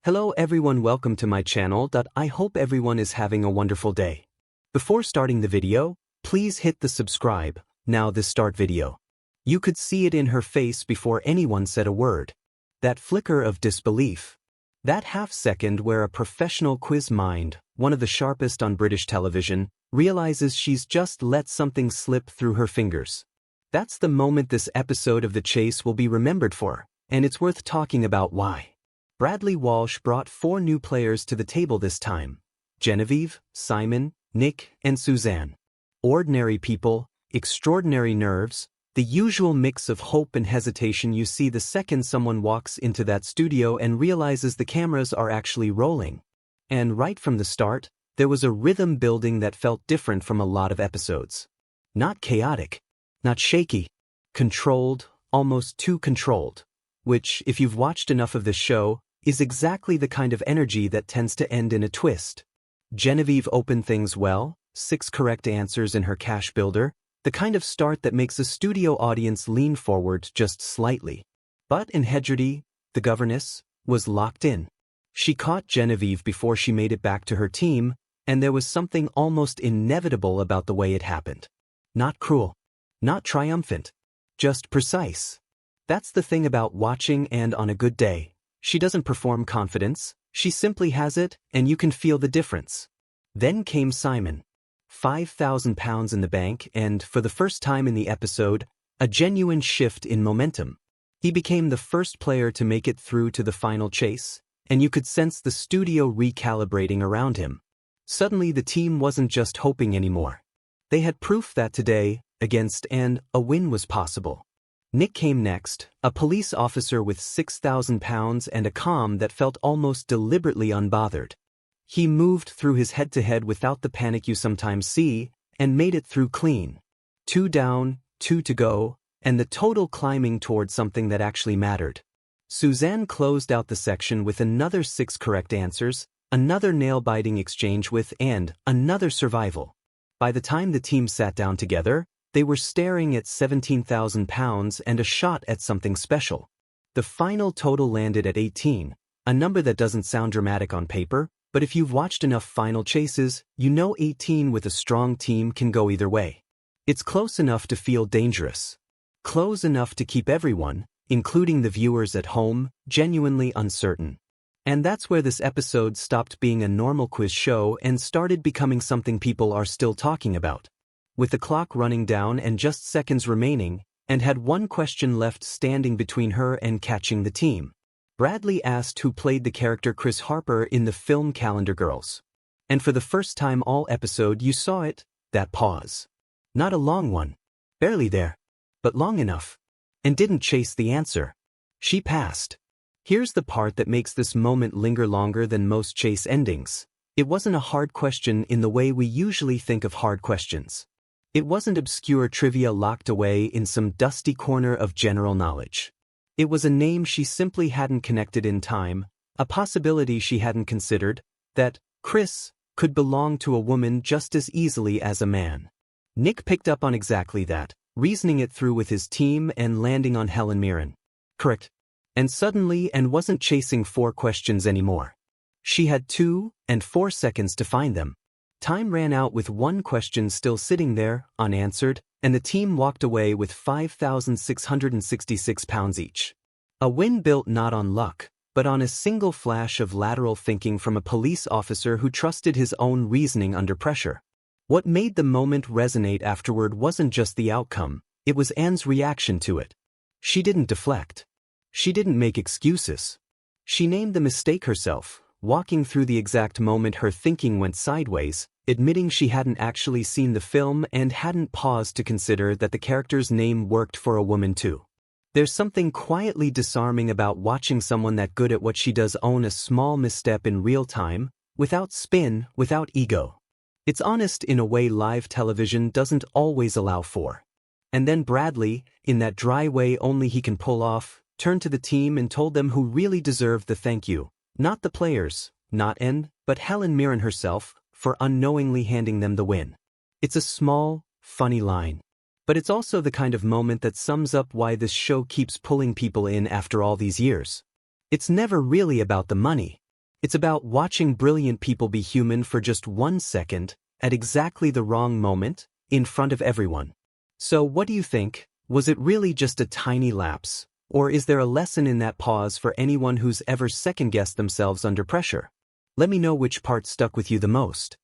Hello everyone, welcome to my channel. I hope everyone is having a wonderful day. Before starting the video, please hit the subscribe, now this start video. You could see it in her face before anyone said a word. That flicker of disbelief. That half second where a professional quiz mind, one of the sharpest on British television, realizes she's just let something slip through her fingers. That's the moment this episode of The Chase will be remembered for, and it's worth talking about why. Bradley Walsh brought 4 new players to the table this time: Genevieve, Simon, Nick, and Suzanne. Ordinary people, extraordinary nerves, the usual mix of hope and hesitation you see the second someone walks into that studio and realizes the cameras are actually rolling. And right from the start, there was a rhythm building that felt different from a lot of episodes. Not chaotic, not shaky, controlled, almost too controlled. Which, if you've watched enough of this show, is exactly the kind of energy that tends to end in a twist. Genevieve opened things well, 6 correct answers in her cash builder, the kind of start that makes a studio audience lean forward just slightly. But in Hegerty, the governess was locked in. She caught Genevieve before she made it back to her team, and there was something almost inevitable about the way it happened. Not cruel, not triumphant, just precise. That's the thing about watching, and on a good day, she doesn't perform confidence, she simply has it, and you can feel the difference. Then came Simon. £5,000 in the bank, and, for the first time in the episode, a genuine shift in momentum. He became the first player to make it through to the final chase, and you could sense the studio recalibrating around him. Suddenly the team wasn't just hoping anymore. They had proof that today, against and a win was possible. Nick came next, a police officer with £6,000 and a calm that felt almost deliberately unbothered. He moved through his head-to-head without the panic you sometimes see, and made it through clean. 2 down, 2 to go, and the total climbing toward something that actually mattered. Suzanne closed out the section with another 6 correct answers, another nail-biting exchange with, and another survival. By the time the team sat down together, they were staring at £17,000 and a shot at something special. The final total landed at 18, a number that doesn't sound dramatic on paper, but if you've watched enough final chases, you know 18 with a strong team can go either way. It's close enough to feel dangerous. Close enough to keep everyone, including the viewers at home, genuinely uncertain. And that's where this episode stopped being a normal quiz show and started becoming something people are still talking about. With the clock running down and just seconds remaining, and had one question left standing between her and catching the team, Bradley asked who played the character Chris Harper in the film Calendar Girls. And for the first time all episode you saw it, that pause. Not a long one. Barely there. But long enough. And didn't chase the answer. She passed. Here's the part that makes this moment linger longer than most chase endings. It wasn't a hard question in the way we usually think of hard questions. It wasn't obscure trivia locked away in some dusty corner of general knowledge. It was a name she simply hadn't connected in time, a possibility she hadn't considered, that Chris could belong to a woman just as easily as a man. Nick picked up on exactly that, reasoning it through with his team and landing on Helen Mirren. Correct. And suddenly and wasn't chasing 4 questions anymore. She had 2 and 4 seconds to find them. Time ran out with 1 question still sitting there, unanswered, and the team walked away with £5,666 each. A win built not on luck, but on a single flash of lateral thinking from a police officer who trusted his own reasoning under pressure. What made the moment resonate afterward wasn't just the outcome, it was Anne's reaction to it. She didn't deflect. She didn't make excuses. She named the mistake herself, walking through the exact moment her thinking went sideways, admitting she hadn't actually seen the film and hadn't paused to consider that the character's name worked for a woman too. There's something quietly disarming about watching someone that good at what she does own a small misstep in real time, without spin, without ego. It's honest in a way live television doesn't always allow for. And then Bradley, in that dry way only he can pull off, turned to the team and told them who really deserved the thank you. Not the players, not Anne, but Helen Mirren herself, for unknowingly handing them the win. It's a small, funny line. But it's also the kind of moment that sums up why this show keeps pulling people in after all these years. It's never really about the money. It's about watching brilliant people be human for just 1 second, at exactly the wrong moment, in front of everyone. So what do you think? Was it really just a tiny lapse? Or is there a lesson in that pause for anyone who's ever second-guessed themselves under pressure? Let me know which part stuck with you the most.